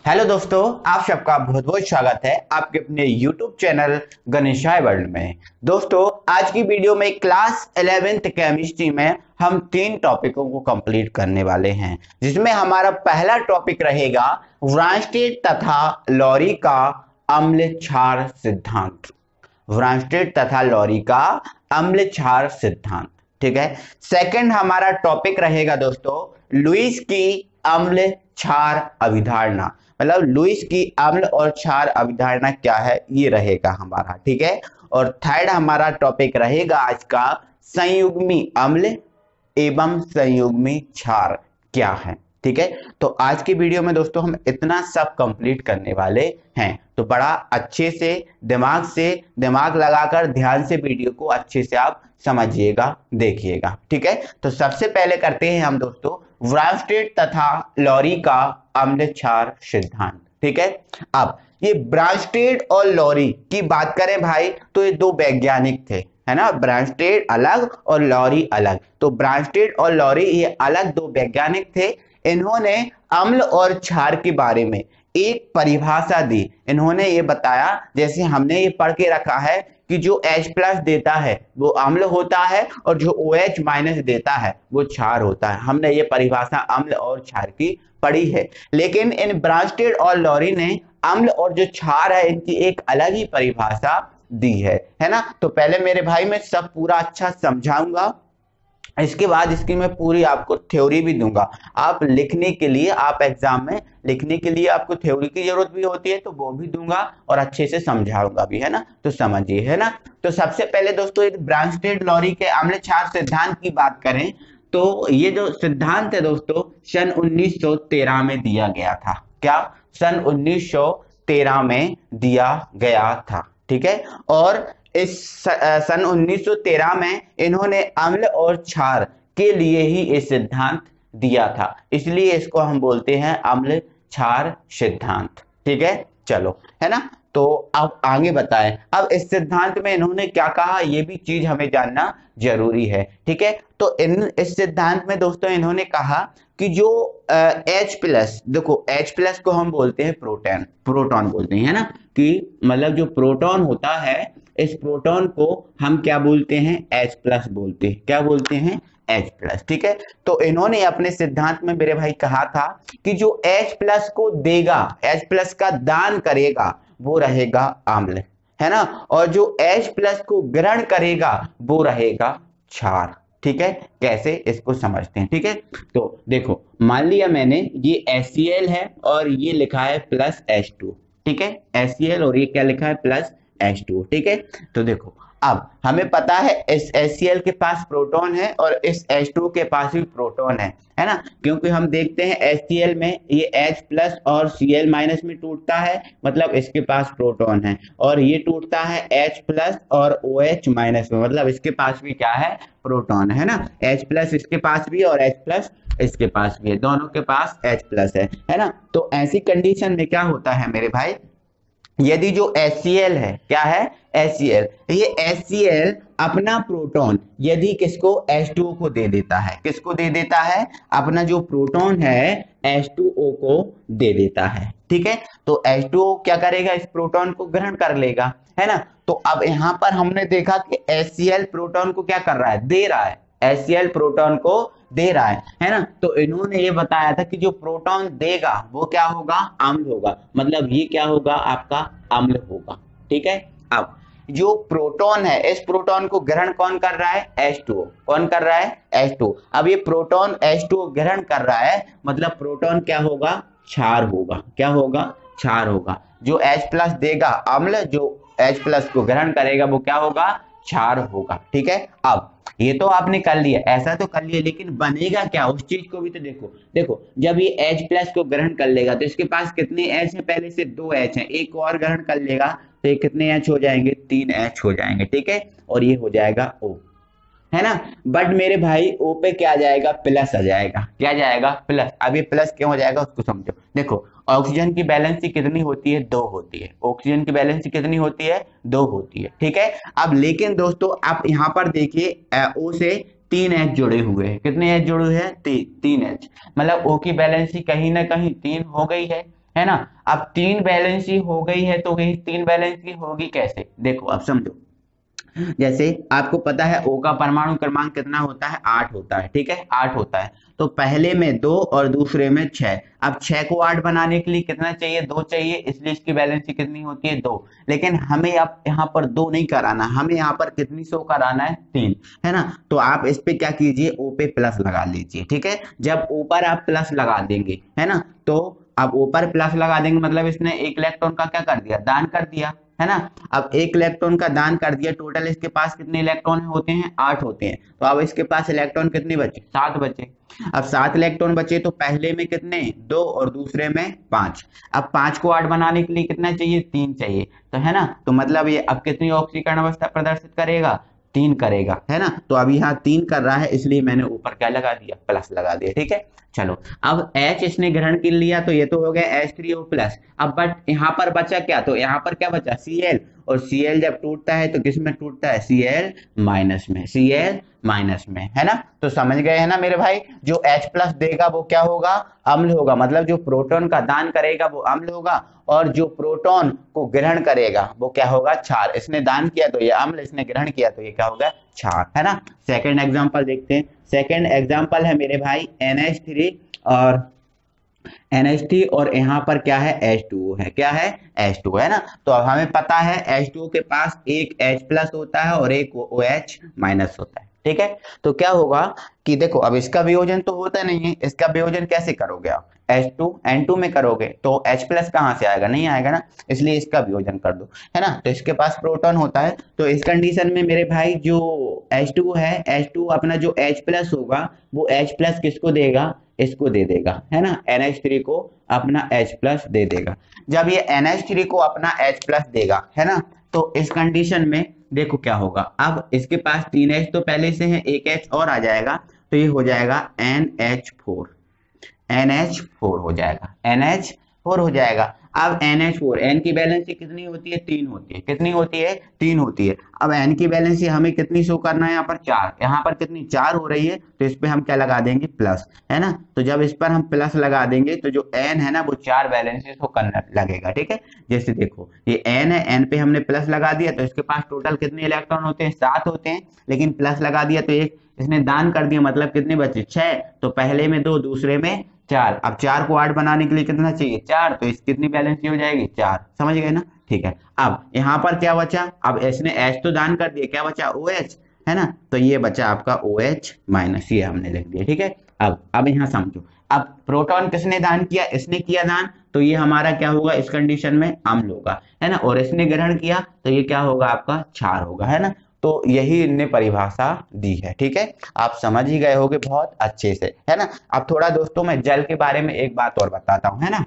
Hello दोस्तों, आप सबका बहुत बहुत स्वागत है आपके अपने YouTube चैनल गणेशाय वर्ल्ड में। दोस्तों, आज की वीडियो में क्लास 11th केमिस्ट्री में हम 3 टॉपिकों को कंप्लीट करने वाले हैं, जिसमें हमारा पहला टॉपिक रहेगा व्रांस्टेड तथा लॉरी का अम्ल क्षार सिद्धांत। व्रांस्टेड तथा लॉरी का अम्ल क्षार सिद्धांत, ठीक है। सेकंड हमारा टॉपिक रहेगा दोस्तों लुईस की अम्ल क्षार अभिधारणा, मतलब लुईस की अम्ल और क्षार अभिधारणा क्या है, ये रहेगा हमारा, ठीक है। और थर्ड हमारा टॉपिक रहेगा आज का संयुग्मी अम्ल एवं संयुग्मी क्षार क्या है, ठीक है। तो आज की वीडियो में दोस्तों हम इतना सब कंप्लीट करने वाले हैं, तो बड़ा अच्छे से दिमाग लगाकर ध्यान से वीडियो को अच्छे से आप समझिएगा, देखिएगा, ठीक है। तो सबसे पहले करते हैं हम दोस्तों व्रांस्टेड तथा लॉरी का अम्ल क्षार सिद्धांत, ठीक है। अब ये ब्रांस्टेड और लॉरी की बात करें भाई, तो ये दो वैज्ञानिक थे, है ना। ब्रांस्टेड अलग और लॉरी अलग। तो ब्रांस्टेड और लॉरी ये अलग दो वैज्ञानिक थे। इन्होंने अम्ल और क्षार के बारे में एक परिभाषा दी। इन्होंने ये बताया, जैसे हमने ये पढ़ के रखा है कि जो H+ देता है वो अम्ल होता है और जो OH- देता है वो क्षार होता है। हमने ये परिभाषा अम्ल और क्षार की पढ़ी है, लेकिन इन ब्रांस्टेड और लॉरी ने अम्ल और जो क्षार है इनकी एक अलग ही परिभाषा दी है ना। तो पहले मेरे भाई मैं सब पूरा अच्छा समझाऊंगा, इसके बाद इसकी मैं पूरी आपको थ्योरी भी दूंगा। आप लिखने के लिए, आप एग्जाम में लिखने के लिए आपको थ्योरी की जरूरत भी होती है, तो वो भी दूंगा और अच्छे से समझाऊंगा भी, है ना। तो समझिए, है ना। तो सबसे पहले दोस्तों एक ब्रांस्टेड लॉरी के अम्ल क्षार सिद्धांत की बात करें, तो ये जो सिद्धांत है दोस्तों सन 1913 में दिया गया था। क्या? सन 1913 में दिया गया था, ठीक है। और इस सन 1913 में इन्होंने अम्ल और क्षार के लिए ही ये सिद्धांत दिया था, इसलिए इसको हम बोलते हैं अम्ल क्षार सिद्धांत, ठीक है। चलो, है ना। तो अब आगे बताएं, अब इस सिद्धांत में इन्होंने क्या कहा, ये भी चीज हमें जानना जरूरी है, ठीक है। तो इस सिद्धांत में दोस्तों इन्होंने कहा कि जो H+, देखो H+ को हम बोलते हैं प्रोटॉन बोलते हैं, है ना। कि मतलब जो प्रोटॉन होता है, इस प्रोटॉन को हम क्या बोलते हैं, H+ बोलते हैं। क्या बोलते हैं? H+, ठीक है। तो इन्होंने अपने सिद्धांत में मेरे भाई कहा था कि जो H+ को देगा, H+ का दान करेगा, वो रहेगा अम्ल, है ना। और जो H+ को ग्रहण करेगा वो रहेगा क्षार, ठीक है। कैसे, इसको समझते हैं, ठीक है। तो देखो, मान लिया मैंने ये HCl है और ये लिखा है +H2, ठीक है। HCl और ये क्या लिखा है, +H2, ठीक है। तो देखो, अब हमें पता है इस HCl के पास प्रोटॉन है और इस H2 के पास भी प्रोटॉन है ना। क्योंकि हम देखते हैं HCl में ये H+ और Cl- में टूटता है, मतलब इसके पास प्रोटॉन है। और ये टूटता है H+ और OH- में, मतलब इसके पास भी क्या है, प्रोटॉन, है ना। H+ इसके पास भी और H+ इसके पास भी है, दोनों के पास H+ है ना। तो ऐसी कंडीशन में क्या होता है मेरे भाई, यदि जो HCl है, क्या है, HCl, ये HCl अपना प्रोटॉन यदि किसको, H2O को दे देता है, किसको दे देता है, अपना जो प्रोटॉन है H2O को दे देता है, ठीक है। तो H2O क्या करेगा, इस प्रोटॉन को ग्रहण कर लेगा, है ना। तो अब यहां पर हमने देखा कि HCl प्रोटॉन को क्या कर रहा है, दे रहा है, HCl प्रोटॉन को दे रहा है ना। तो इन्होंने ये बताया था कि जो प्रोटॉन देगा वो क्या होगा, अम्ल होगा, मतलब ये क्या होगा, आपका अम्ल होगा, ठीक है। अब जो प्रोटॉन है, इस प्रोटॉन को ग्रहण कौन कर रहा है, H2O, कौन कर रहा है, H2O। अब ये प्रोटॉन H2O ग्रहण कर रहा है, मतलब प्रोटॉन क्या होगा, क्षार होगा, क्या होगा, क्षार होगा। जो H+ देगा अम्ल, जो H+ को ग्रहण करेगा वो क्या होगा, क्षार होगा, ठीक है। अब ये तो आपने कर लिया, ऐसा तो कर लिया, लेकिन बनेगा क्या, उस चीज को भी तो देखो। देखो, जब ये H+ को ग्रहण कर लेगा तो इसके पास कितने H है, पहले से 2 H है, एक और ग्रहण कर लेगा तो ये कितने H हो जाएंगे, 3 H हो जाएंगे, ठीक है। और ये हो जाएगा O, है ना। बट मेरे भाई O पे क्या आ जाएगा, प्लस आ जाएगा, क्या जाएगा, प्लस। अब ये प्लस क्यों हो जाएगा उसको समझो। देखो, ऑक्सीजन की बैलेंसी कितनी होती है, 2 होती है। ऑक्सीजन की बैलेंसी कितनी होती है, 2 होती है, ठीक है। अब लेकिन दोस्तों आप यहाँ पर देखिए, O से 3 H जुड़े हुए हैं, कितने H जुड़े हैं, 3 H, मतलब O की बैलेंसी कहीं ना कहीं 3 हो गई है, है ना। अब तीन वैलेंसी हो गई है तो ये तीन वैलेंसी होगी कैसे, देखो अब समझो। जैसे आपको पता है O का परमाणु क्रमांक कितना होता है, 8 होता है, ठीक है 8 होता है। तो पहले में 2 और दूसरे में 6। अब 6 को 8 बनाने के लिए कितना चाहिए, 2 चाहिए, इसलिए इसकी वैलेंसी कितनी होती है, 2। लेकिन हमें अब यहाँ पर 2 नहीं कराना, हमें यहाँ पर कितनी शो कराना है, 3, है ना। तो आप इस पे क्या कीजिए, O पे प्लस लगा लीजिए, ठीक है। जब O पर आप प्लस लगा देंगे, है ना, तो अब O पर प्लस लगा देंगे मतलब इसने एक इलेक्ट्रॉन का क्या कर दिया, दान कर दिया, है ना। अब एक इलेक्ट्रॉन का दान कर दिया, टोटल इसके पास कितने इलेक्ट्रॉन होते हैं, 8 होते हैं। तो अब इसके पास इलेक्ट्रॉन कितने बचे, 7 बचे। अब 7 इलेक्ट्रॉन बचे तो पहले में कितने, 2 और दूसरे में 5। अब 5 को 8 बनाने के लिए कितना चाहिए, 3 चाहिए, तो है ना। तो मतलब ये अब कितनी ऑक्सीकरण अवस्था प्रदर्शित करेगा, 3 करेगा, है ना। तो अब यहाँ 3 कर रहा है, इसलिए मैंने ऊपर क्या लगा दिया, प्लस लगा दिया, ठीक है। चलो अब H इसने ग्रहण कर लिया तो ये तो हो गया H3O प्लस। अब बट यहाँ पर बचा क्या, तो यहाँ पर क्या बचा, Cl। और Cl जब टूटता है तो किस में टूटता है, Cl माइनस में, Cl माइनस में, है ना। तो समझ गए है ना मेरे भाई, जो H प्लस देगा वो क्या होगा, अम्ल होगा, मतलब जो प्रोटॉन का दान करेगा वो अम्ल होगा, और जो प्रोटॉन को ग्रहण करेगा वो क्या होगा, क्षार। इसने दान किया तो ये अम्ल, इसने ग्रहण किया तो ये क्या होगा, क्षार, है ना। सेकंड एग्जांपल देखते हैं। सेकंड एग्जांपल है मेरे भाई NH3 और NH3 और यहाँ पर क्या है, H2O है, क्या है, H2O, है ना। तो अब हमें पता है H2O के पास एक H प्लस होता है और एक OH माइनस होता है, ठीक है। तो क्या होगा कि देखो अब इसका वियोजन तो होता नहीं है, इसका वियोजन कैसे करोगे आप, H2N2 में करोगे तो H प्लस कहाँ से आएगा, नहीं आएगा ना, इसलिए इसका वियोजन कर दो, है ना। तो इसके पास प्रोटॉन होता है, तो इस कंडीशन में मेरे भाई जो H2 है, H2 अपना जो H प्लस होगा वो H प्लस किसको देगा, इसको दे देगा, है ना, NH3 को अपना H प्लस दे देगा। जब ये NH3 को अपना H प्लस देगा, है ना, तो इस कंडीशन में देखो क्या होगा, अब इसके पास 3H तो पहले से है, एक H और आ जाएगा तो ये हो जाएगा NH4, NH4 हो जाएगा, NH4 हो जाएगा। अब NH4, N की वैलेंसी कितनी होती है, 3 होती है, कितनी होती है, 3 होती है। अब N की वैलेंसी हमें कितनी शो करना है, यहाँ पर 4, यहाँ पर कितनी 4 हो रही है, तो इस पे हम क्या लगा देंगे, प्लस, है ना। तो जब इस पर हम प्लस लगा देंगे तो जो N है ना वो 4 वैलेंसी शो करने लगेगा, ठीक है। जैसे देखो ये N है, N पे हमने प्लस लगा दिया तो इसके पास टोटल कितने इलेक्ट्रॉन होते हैं, 7 होते हैं, लेकिन प्लस लगा दिया तो एक इसने दान कर दिया, मतलब कितने बचे, 6। तो पहले में 2, दूसरे में 4। अब 4 को 8 बनाने के लिए कितना चाहिए, 4, तो इस कितनी बैलेंसी हो जाएगी, 4, समझ गए ना, ठीक है। अब यहाँ पर क्या बचा, अब इसने H तो दान कर दिया, क्या बचा, OH, है ना। तो ये बचा आपका OH माइनस, ये हमने लिख दिया, ठीक है। अब यहाँ समझो, अब प्रोटॉन किसने दान किया, इसने किया दान, तो ये हमारा क्या होगा, इस कंडीशन में अम्ल होगा, है ना। और इसने ग्रहण किया तो ये क्या होगा, आपका क्षार होगा, है ना। तो यही इनने परिभाषा दी है, ठीक है। आप समझ ही गए होगे बहुत अच्छे से, है ना। अब थोड़ा दोस्तों मैं जल के बारे में एक बात और बताता हूं, है ना।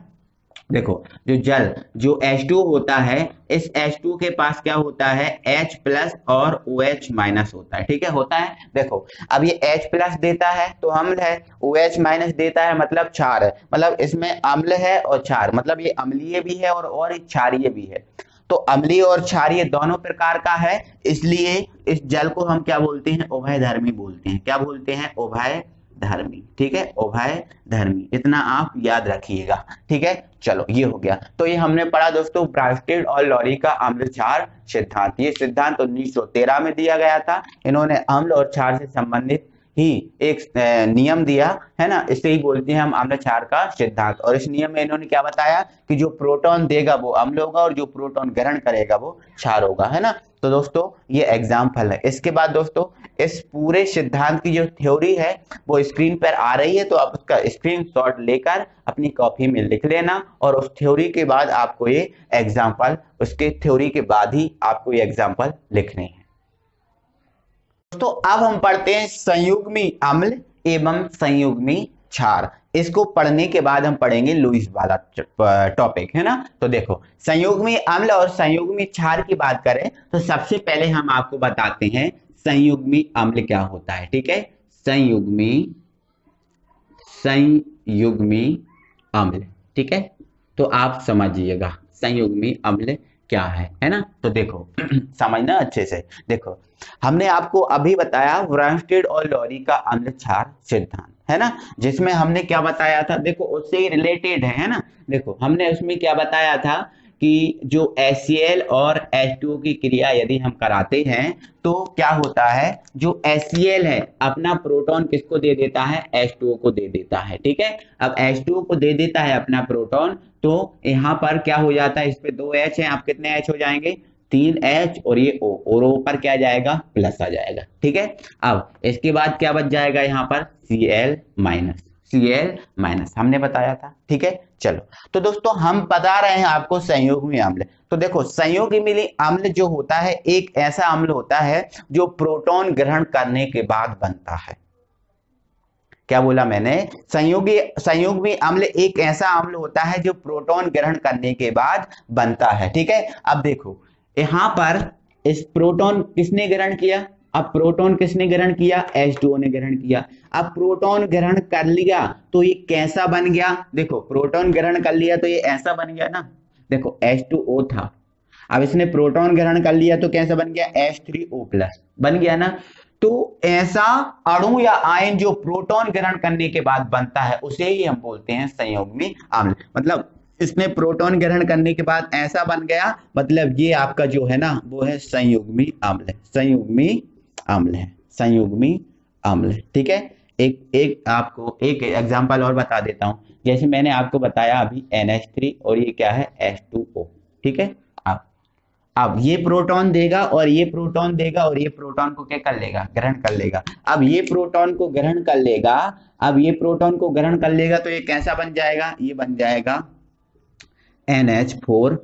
देखो जो जल, जो H2 होता है, इस H2 के पास क्या होता है, H प्लस और OH माइनस होता है, ठीक है, होता है। देखो अब ये H प्लस देता है तो अम्ल है, OH माइनस देता है मतलब क्षार है, मतलब इसमें अम्ल है और क्षार, मतलब ये अम्लीय भी है और क्षारीय भी है। तो अम्लीय और क्षारीय दोनों प्रकार का है, इसलिए इस जल को हम क्या बोलते हैं, उभयधर्मी बोलते हैं, क्या बोलते हैं, उभयधर्मी, ठीक है, उभयधर्मी, इतना आप याद रखिएगा, ठीक है। चलो ये हो गया। तो ये हमने पढ़ा दोस्तों ब्रास्टेड और लॉरी का अम्ल क्षार सिद्धांत। ये सिद्धांत 1913 में दिया गया था। इन्होंने अम्ल और क्षार से संबंधित ही एक नियम दिया, है ना, इसे ही बोलते हैं हम अम्ल क्षार का सिद्धांत। और इस नियम में इन्होंने क्या बताया कि जो प्रोटॉन देगा वो अम्ल होगा और जो प्रोटॉन ग्रहण करेगा वो क्षार होगा, है ना। तो दोस्तों ये एग्जाम्पल है। इसके बाद दोस्तों इस पूरे सिद्धांत की जो थ्योरी है वो स्क्रीन पर आ रही है, तो आप उसका स्क्रीनशॉट लेकर अपनी कॉपी में लिख लेना, और उस थ्योरी के बाद आपको ये एग्जाम्पल, उसके थ्योरी के बाद ही आपको ये एग्जाम्पल लिखने हैं। तो अब हम पढ़ते हैं संयुग्मी अम्ल एवं संयुग्मी क्षार। इसको पढ़ने के बाद हम पढ़ेंगे लुईस वाला टॉपिक, है ना। तो देखो संयुग्मी अम्ल और संयुग्मी क्षार की बात करें तो सबसे पहले हम आपको बताते हैं संयुग्मी अम्ल क्या होता है, ठीक है। संयुग्मी अम्ल, ठीक है। तो आप समझिएगा संयुग्मी अम्ल क्या है ना। तो देखो समझना अच्छे से। देखो हमने आपको अभी बताया ब्रांस्टेड और लॉरी का अम्ल क्षार सिद्धांत, है ना, जिसमें हमने क्या बताया था, देखो उससे ही रिलेटेड है ना। देखो हमने उसमें क्या बताया था कि जो HCl और H2O की क्रिया यदि हम कराते हैं तो क्या होता है, जो HCl है अपना प्रोटॉन किसको दे देता है, H2O को दे देता है। ठीक है, अब H2O को दे देता है अपना प्रोटॉन, तो यहाँ पर क्या हो जाता है, इस पे 2 H है, आप कितने H हो जाएंगे, 3 H और ये O, और O पर क्या जाएगा, प्लस आ जाएगा। ठीक है, अब इसके बाद क्या बच जाएगा यहाँ पर, Cl माइनस, Cl माइनस हमने बताया था। ठीक है, चलो तो दोस्तों हम बता रहे हैं आपको संयुग्मी अम्ल। तो देखो संयुग्मी अम्ल जो होता है एक ऐसा अम्ल होता है जो प्रोटॉन ग्रहण करने के बाद बनता है। क्या बोला मैंने, संयुग्मी अम्ल एक ऐसा अम्ल होता है जो प्रोटॉन ग्रहण करने के बाद बनता है। ठीक है, अब देखो यहां पर इस प्रोटॉन किसने ग्रहण किया, अब प्रोटॉन किसने ग्रहण किया, H2O ने ग्रहण किया। अब प्रोटॉन ग्रहण कर लिया तो ये कैसा बन गया, देखो प्रोटॉन ग्रहण कर लिया तो ये ऐसा बन गया ना, देखो H2O था, अब इसने प्रोटॉन ग्रहण कर लिया तो कैसा बन गया, H3O प्लस बन गया ना। तो ऐसा अणु या आयन जो प्रोटॉन ग्रहण करने के बाद बनता है उसे ही हम बोलते हैं संयुग्मी अम्ल। मतलब इसने प्रोटॉन ग्रहण करने के बाद ऐसा बन गया, मतलब ये आपका जो है ना वो है संयुग्मी अम्ल, संयुग्मी अम्ल है, संयुग्मी अम्ल। ठीक है, एक आपको एक एग्जांपल और बता देता हूं, जैसे मैंने आपको बताया अभी NH3 और ये क्या है H2O। ठीक है, अब ये प्रोटॉन देगा और ये प्रोटॉन देगा और ये प्रोटॉन को क्या कर लेगा, ग्रहण कर लेगा। अब ये प्रोटॉन को ग्रहण कर लेगा, अब ये प्रोटॉन को ग्रहण कर लेगा तो ये कैसा बन जाएगा, ये बन जाएगा NH4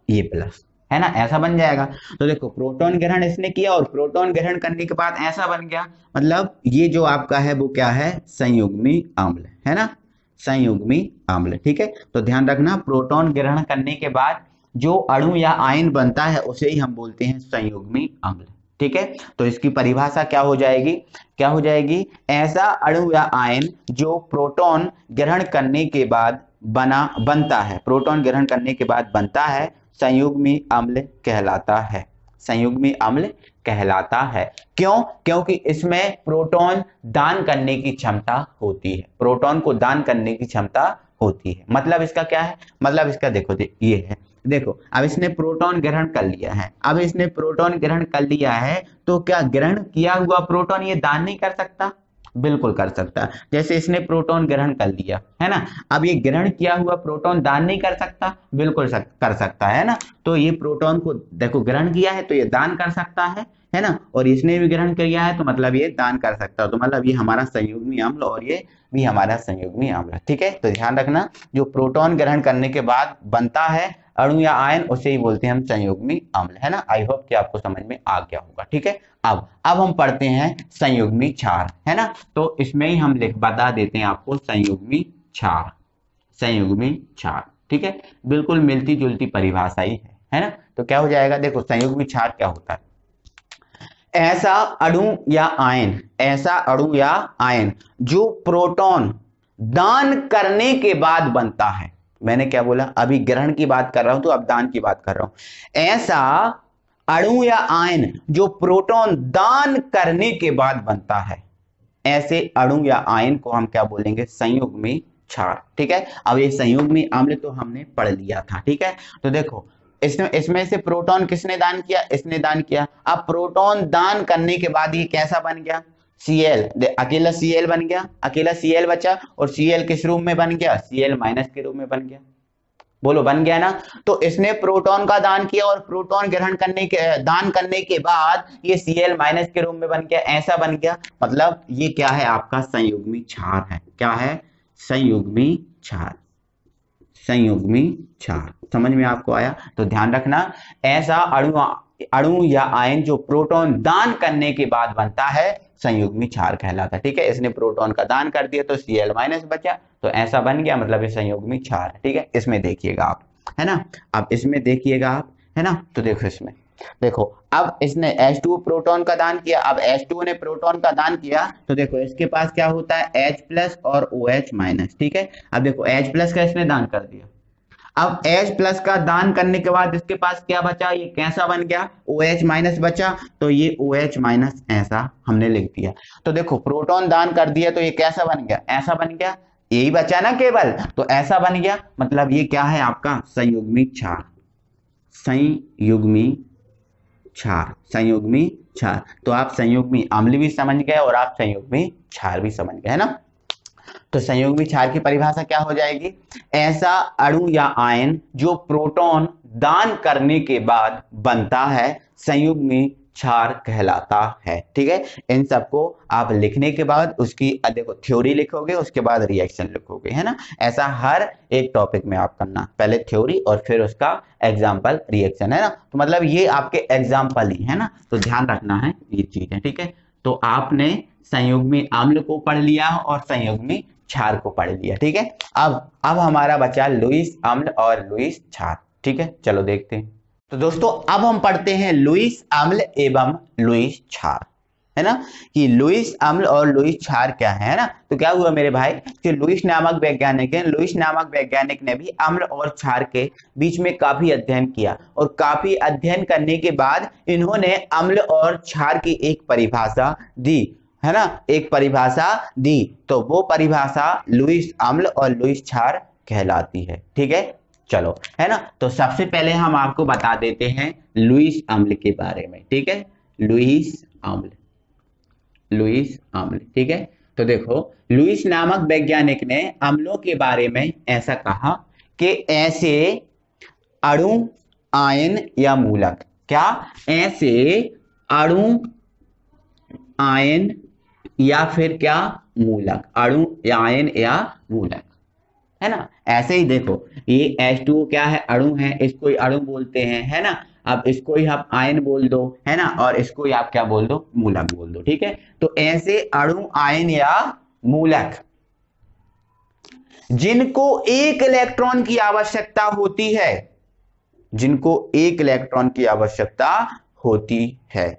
ये प्लस, है ना, ऐसा बन जाएगा। तो देखो प्रोटॉन ग्रहण इसने किया और प्रोटॉन ग्रहण करने के बाद ऐसा बन गया, मतलब ये जो आपका है वो क्या है, संयुग्मी अम्ल है ना, संयुग्मी अम्ल। ठीक है, तो ध्यान रखना प्रोटॉन ग्रहण करने के बाद जो अणु या आयन बनता है उसे ही हम बोलते हैं संयुग्मी अम्ल। ठीक है, तो इसकी परिभाषा क्या हो जाएगी, क्या हो जाएगी, ऐसा अणु या आयन जो प्रोटॉन ग्रहण करने के बाद बनता है, प्रोटॉन ग्रहण करने के बाद बनता है, संयुग्मी अम्ल कहलाता है, संयुग्मी अम्ल कहलाता है। क्यों, क्योंकि इसमें प्रोटॉन दान करने की क्षमता होती है, प्रोटॉन को दान करने की क्षमता होती है। मतलब इसका क्या है, मतलब इसका देखो ये है, देखो अब इसने प्रोटॉन ग्रहण कर लिया है, अब इसने प्रोटॉन ग्रहण कर लिया है तो क्या ग्रहण किया हुआ प्रोटॉन ये दान नहीं कर सकता, बिल्कुल कर सकता। जैसे इसने प्रोटॉन ग्रहण कर लिया है ना, अब ये ग्रहण किया हुआ प्रोटॉन दान नहीं कर सकता, बिल्कुल कर सकता है ना। तो ये प्रोटॉन को देखो ग्रहण किया है तो ये दान कर सकता है ना, और इसने भी ग्रहण किया है तो मतलब ये दान कर सकता है, तो मतलब ये हमारा संयुग्मी अम्ल और ये भी हमारा संयुग्मी अम्ल। ठीक है, तो ध्यान रखना जो प्रोटॉन ग्रहण करने के बाद बनता है अणु या आयन उसे ही बोलते हैं हम संयुग्मी अम्ल, है ना। आई होप कि आपको समझ में आ गया होगा। ठीक है, अब हम पढ़ते हैं संयुग्मी क्षार, है ना, तो इसमें ही हम बता देते हैं आपको संयुग्मी क्षार, संयुग्मी क्षार। ठीक है, बिल्कुल मिलती जुलती परिभाषा ही है ना। तो क्या हो जाएगा, देखो संयुग्मी क्षार क्या होता है, ऐसा अणु या आयन, ऐसा अणु या आयन जो प्रोटॉन दान करने के बाद बनता है। मैंने क्या बोला, अभी ग्रहण की बात कर रहा हूं तो अब दान की बात कर रहा हूं। ऐसा अणु या आयन जो प्रोटॉन दान करने के बाद बनता है, ऐसे अणु या आयन को हम क्या बोलेंगे, संयुग्मी क्षार। ठीक है, अब ये संयुग्मी अम्ल तो हमने पढ़ लिया था। ठीक है, तो देखो इसमें से प्रोटॉन किसने दान किया, इसने दान किया। अब प्रोटॉन दान करने के बाद ये कैसा बन गया, Cl, अकेला Cl बन गया, अकेला Cl बचा, और Cl किस रूप में बन गया, Cl माइनस के रूप में बन गया। बोलो बन गया ना। तो इसने प्रोटॉन का दान किया और प्रोटॉन ग्रहण करने के दान करने के बाद ये Cl माइनस के रूप में बन गया, ऐसा बन गया। मतलब ये क्या है, आपका संयुग्मी क्षार है। क्या है, संयुग्मी क्षार, संयुग्मी क्षार। समझ में आपको आया, तो ध्यान रखना ऐसा अणु या आयन जो प्रोटॉन दान करने के बाद बनता है संयुग्मी क्षार कहलाता है। ठीक है, इसने प्रोटॉन का दान कर दिया तो Cl माइनस बचा, तो ऐसा बन गया, मतलब ये संयुग्मी क्षार है। ठीक है, इसमें देखिएगा आप, है ना, अब इसमें देखिएगा आप, है ना। तो देखो इसमें देखो, अब इसने H2 प्रोटॉन का दान किया, अब H2 ने प्रोटॉन का दान किया तो देखो इसके पास क्या होता है H प्लस और OH माइनस। ठीक है, अब देखो H प्लस का इसने दान कर दिया, अब H प्लस का दान करने के बाद इसके पास क्या बचा, ये कैसा बन गया, OH माइनस बचा, तो ये OH माइनस ऐसा हमने लिख दिया। तो देखो प्रोटॉन दान कर दिया तो ये कैसा बन गया, ऐसा बन गया, यही बचा ना केवल, तो ऐसा बन गया। मतलब ये क्या है आपका संयुग्मी क्षार, संयुग्मी क्षार, संयुग्मी क्षार। तो आप संयुग्मी अम्ल भी समझ गए और आप संयुग्मी क्षार भी समझ गए, है ना। तो संयुग्मी क्षार की परिभाषा क्या हो जाएगी, ऐसा अणु या आयन जो प्रोटॉन दान करने के बाद बनता है संयुग्मी क्षार कहलाता है। ठीक है, इन सबको आप लिखने के बाद उसकी देखो थ्योरी लिखोगे, उसके बाद रिएक्शन लिखोगे, है ना। ऐसा हर एक टॉपिक में आप करना, पहले थ्योरी और फिर उसका एग्जाम्पल रिएक्शन, है ना। तो मतलब ये आपके एग्जाम्पल ही है ना, तो ध्यान रखना है ये चीजें। ठीक है, तो आपने संयुग्मी अम्ल को पढ़ लिया और संयुग्मी क्षार को पढ़ लिया। ठीक है, अब हमारा बचा लुईस अम्ल और लुईस क्षार। ठीक है, चलो देखते हैं। तो दोस्तों अब हम पढ़ते हैं लुईस अम्ल एवं लुईस क्षार, है ना, कि लुईस अम्ल और लुईस क्षार क्या है ना। तो क्या हुआ मेरे भाई कि लुईस नामक वैज्ञानिक ने भी अम्ल और क्षार के बीच में काफी अध्ययन किया, और काफी अध्ययन करने के बाद इन्होंने अम्ल और क्षार की एक परिभाषा दी, है ना, एक परिभाषा दी। तो वो परिभाषा लुईस अम्ल और लुईस क्षार कहलाती है। ठीक है, चलो, है ना। तो सबसे पहले हम आपको बता देते हैं लुईस अम्ल के बारे में। ठीक है, लुईस अम्ल, लुईस अम्ल। ठीक है, तो देखो लुईस नामक वैज्ञानिक ने अम्लों के बारे में ऐसा कहा कि ऐसे अणु, आयन या मूलक, क्या, ऐसे अणु, आयन या फिर क्या, मूलक, अणु, आयन या मूलक, है ना। ऐसे ही देखो ये H2O क्या है, अणु है, इसको ही अणु बोलते हैं, है ना। अब इसको ही आप आयन बोल दो, है ना, और इसको ही आप क्या बोल दो, मूलक बोल दो। ठीक है, तो ऐसे अणु, आयन या मूलक जिनको एक इलेक्ट्रॉन की आवश्यकता होती है, जिनको एक इलेक्ट्रॉन की आवश्यकता होती है,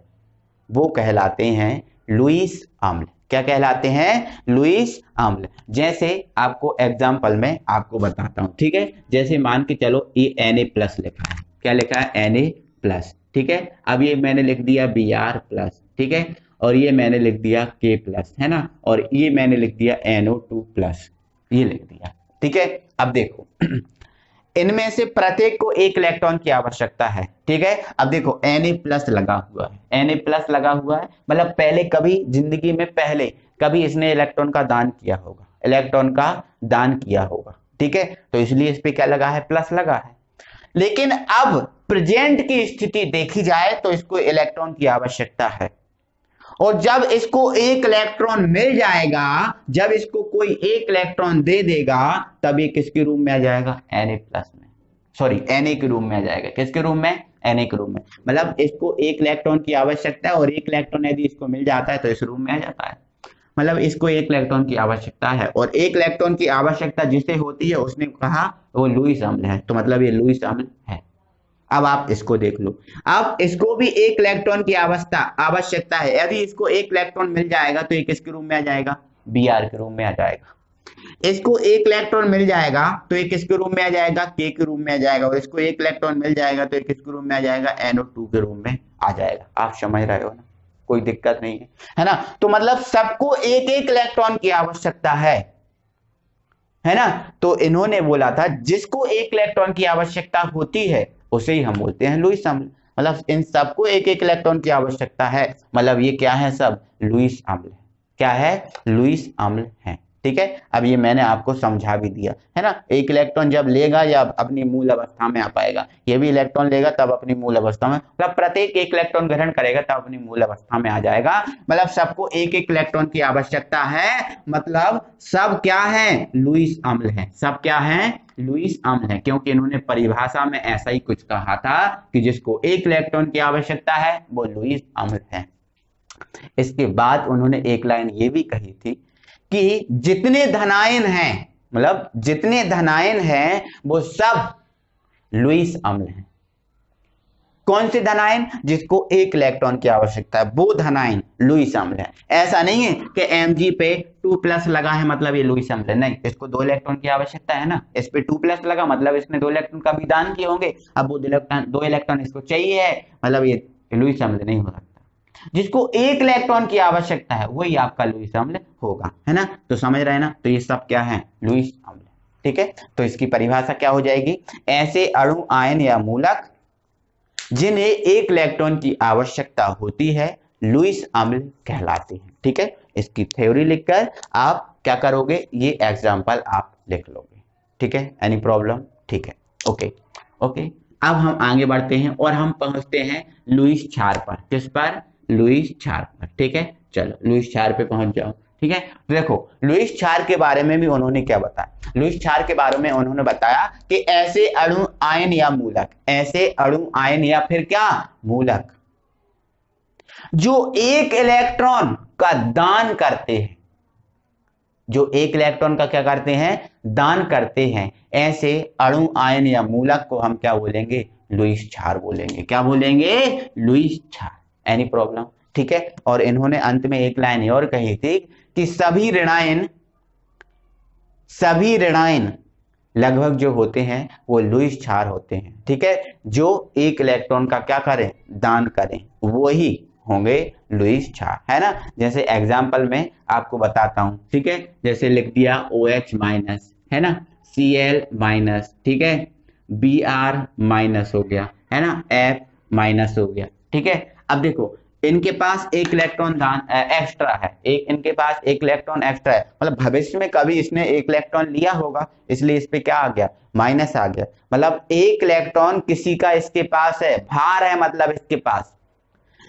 वो कहलाते हैं लुईस अम्ल। क्या कहलाते हैं, लुईस अम्ल। जैसे आपको एग्जाम्पल में आपको बताता हूं। ठीक है, जैसे मान के चलो ये Na+ लिखा है, क्या लिखा है, Na+। ठीक है, अब ये मैंने लिख दिया Br+। ठीक है, और ये मैंने लिख दिया K+, है ना, और ये मैंने लिख दिया NO2+, ये लिख दिया। ठीक है, अब देखो इनमें से प्रत्येक को एक इलेक्ट्रॉन की आवश्यकता है। ठीक है, अब देखो Na+ लगा हुआ है, Na+ लगा हुआ है, मतलब पहले कभी जिंदगी में पहले कभी इसने इलेक्ट्रॉन का दान किया होगा, इलेक्ट्रॉन का दान किया होगा। ठीक है, तो इसलिए इस पे क्या लगा है, प्लस लगा है। लेकिन अब प्रेजेंट की स्थिति देखी जाए तो इसको इलेक्ट्रॉन की आवश्यकता है, और जब इसको एक इलेक्ट्रॉन मिल जाएगा, जब इसको कोई एक इलेक्ट्रॉन दे देगा, तब ये किसके रूम में आ जाएगा, Na+ में, सॉरी Na के रूम में आ जाएगा। किसके रूम में, Na के रूम में। मतलब इसको एक इलेक्ट्रॉन की आवश्यकता है, और एक इलेक्ट्रॉन यदि इसको मिल जाता है तो इस रूम में आ जाता है। मतलब इसको एक इलेक्ट्रॉन की आवश्यकता है, और एक इलेक्ट्रॉन की आवश्यकता जिसे होती है उसने कहा वो लुईस अम्ल है, तो मतलब ये लुईस अम्ल है। अब आप इसको देख लो, अब इसको भी एक इलेक्ट्रॉन की आवश्यकता है, यदि इसको एक इलेक्ट्रॉन मिल जाएगा तो ये किसके रूम में आ जाएगा, Br के रूम में आ जाएगा। इसको एक इलेक्ट्रॉन मिल जाएगा तो ये किसके रूम में आ जाएगा, K के रूम में आ जाएगा, और इसको एक इलेक्ट्रॉन मिल जाएगा तो ये किसके रूम में आ जाएगा, NO2 के रूम में आ जाएगा। आप समझ रहे हो ना, कोई दिक्कत नहीं है ना। तो मतलब सबको एक एक इलेक्ट्रॉन की आवश्यकता है ना। तो इन्होंने बोला था जिसको एक इलेक्ट्रॉन की आवश्यकता होती है उसे ही हम बोलते हैं लुईस अम्ल। मतलब इन सबको एक एक इलेक्ट्रॉन की आवश्यकता है, मतलब ये क्या है, सब लुईस अम्ल। क्या है, लुईस अम्ल है। ठीक है, अब ये मैंने आपको समझा भी दिया, है ना। एक इलेक्ट्रॉन जब लेगा या अपनी मूल अवस्था में आ पाएगा, ये भी इलेक्ट्रॉन लेगा तब अपनी मूल अवस्था में, मतलब प्रत्येक एक इलेक्ट्रॉन ग्रहण करेगा तब अपनी मूल अवस्था में आ जाएगा। मतलब सबको एक एक इलेक्ट्रॉन की आवश्यकता है, मतलब सब क्या है, लुईस अम्ल है। सब क्या है, लुईस अम्ल है, क्योंकि इन्होंने परिभाषा में ऐसा ही कुछ कहा था कि जिसको एक इलेक्ट्रॉन की आवश्यकता है वो लुईस अम्ल है। इसके बाद उन्होंने एक लाइन ये भी कही थी कि जितने धनायन हैं, मतलब जितने धनायन हैं वो सब लुईस अम्ल हैं। कौन से धन आयन? जिसको एक इलेक्ट्रॉन की आवश्यकता है, वो धन आयन लुईस अम्ल है। ऐसा नहीं है कि Mg पे 2+ लगा है मतलब ये लुईस अम्ल है, नहीं, इसको 2 इलेक्ट्रॉन की आवश्यकता है ना, इस पे 2+ लगा मतलब इसने 2 इलेक्ट्रॉन का भी दान किए होंगे, अब वो 2 इलेक्ट्रॉन इसको चाहिए है, मतलब ये लुईस अम्ल नहीं हो सकता। जिसको 1 इलेक्ट्रॉन की आवश्यकता है वही आपका लुईस अम्ल होगा, है ना। तो समझ रहे हैं ना, तो ये सब क्या है? लुईस अम्ल। ठीक है, तो इसकी परिभाषा क्या हो जाएगी? ऐसे अणु, आयन या मूलक जिन्हें 1 इलेक्ट्रॉन की आवश्यकता होती है लुईस अम्ल कहलाते हैं। ठीक है, इसकी थ्योरी लिखकर आप क्या करोगे? ये एग्जांपल आप लिख लोगे। ठीक है, एनी प्रॉब्लम? ठीक है, ओके ओके। अब हम आगे बढ़ते हैं और हम पहुंचते हैं लुईस क्षार पर। किस पर? लुईस क्षार पर। ठीक है, चलो लुईस क्षार पे पहुंच जाओ। ठीक है, देखो लुईस क्षार के बारे में भी उन्होंने क्या बताया? लुईस क्षार के बारे में उन्होंने बताया कि ऐसे अणु, आयन या मूलक, ऐसे अणु, आयन या फिर क्या? मूलक जो 1 इलेक्ट्रॉन का दान करते हैं, जो 1 इलेक्ट्रॉन का क्या करते हैं? दान करते हैं, ऐसे अणु, आयन या मूलक को हम क्या बोलेंगे? लुईस क्षार बोलेंगे। क्या बोलेंगे? लुईस क्षार। Any problem? ठीक है, और इन्होंने अंत में एक लाइन और कही थी कि सभी ऋणायन लगभग जो होते हैं वो लुईस क्षार होते हैं। ठीक है, जो 1 इलेक्ट्रॉन का क्या करें? दान करें, वही होंगे लुईस क्षार, है ना। जैसे एग्जांपल में आपको बताता हूं। ठीक है, जैसे लिख दिया OH- है ना, Cl-, ठीक है, Br- हो गया, है ना, F- हो गया। ठीक है, अब देखो इनके पास 1 इलेक्ट्रॉन दान एक्स्ट्रा है, इनके पास 1 इलेक्ट्रॉन एक्स्ट्रा है, मतलब भविष्य में कभी इसने 1 इलेक्ट्रॉन लिया होगा, इसलिए इस पे क्या आ गया? माइनस आ गया। मतलब 1 इलेक्ट्रॉन किसी का इसके पास है, भार है मतलब इसके पास।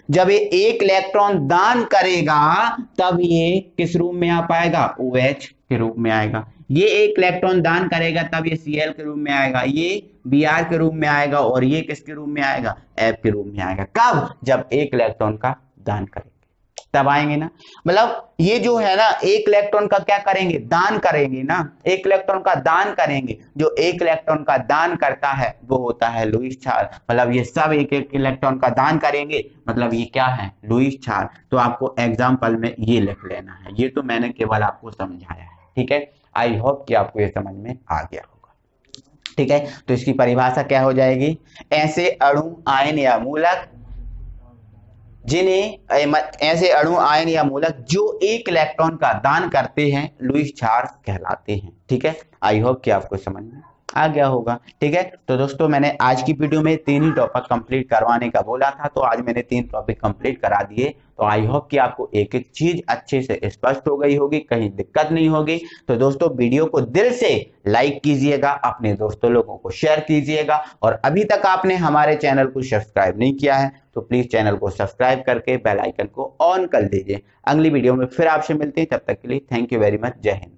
जब ये 1 इलेक्ट्रॉन दान करेगा तब ये किस रूप में आ पाएगा? OH के रूप में आएगा। ये 1 इलेक्ट्रॉन दान करेगा तब ये Cl के रूप में आएगा, ये Br के रूप में आएगा, और ये किसके रूप में आएगा? F के रूप में आएगा। कब? जब 1 इलेक्ट्रॉन का दान करेंगे तब आएंगे ना। मतलब ये जो है ना 1 इलेक्ट्रॉन का क्या करेंगे? दान करेंगे ना, 1 इलेक्ट्रॉन का दान करेंगे। जो 1 इलेक्ट्रॉन का दान करता है वो होता है लुईस क्षार। मतलब ये सब 1 इलेक्ट्रॉन का दान करेंगे, मतलब ये क्या है? लुईस क्षार। तो आपको एग्जाम्पल में ये लिख लेना है, ये तो मैंने केवल आपको समझाया है। ठीक है, आई होप कि आपको ये समझ में आ गया होगा। ठीक है, तो इसकी परिभाषा क्या हो जाएगी? ऐसे अणु, आयन या मूलक जिन्हें ऐसे अणु, आयन या मूलक जो 1 इलेक्ट्रॉन का दान करते हैं लुईस क्षार कहलाते हैं। ठीक है, आई होप कि आपको समझ में आ गया होगा। ठीक है, तो दोस्तों मैंने आज की वीडियो में 3 ही टॉपिक कंप्लीट करवाने का बोला था, तो आज मैंने 3 टॉपिक कंप्लीट करा दिए। तो आई होप कि आपको एक एक चीज अच्छे से स्पष्ट हो गई होगी, कहीं दिक्कत नहीं होगी। तो दोस्तों वीडियो को दिल से लाइक कीजिएगा, अपने दोस्तों लोगों को शेयर कीजिएगा, और अभी तक आपने हमारे चैनल को सब्सक्राइब नहीं किया है तो प्लीज चैनल को सब्सक्राइब करके बेल आइकन को ऑन कर दीजिए। अगली वीडियो में फिर आपसे मिलते हैं, तब तक के लिए थैंक यू वेरी मच। जय हिंद।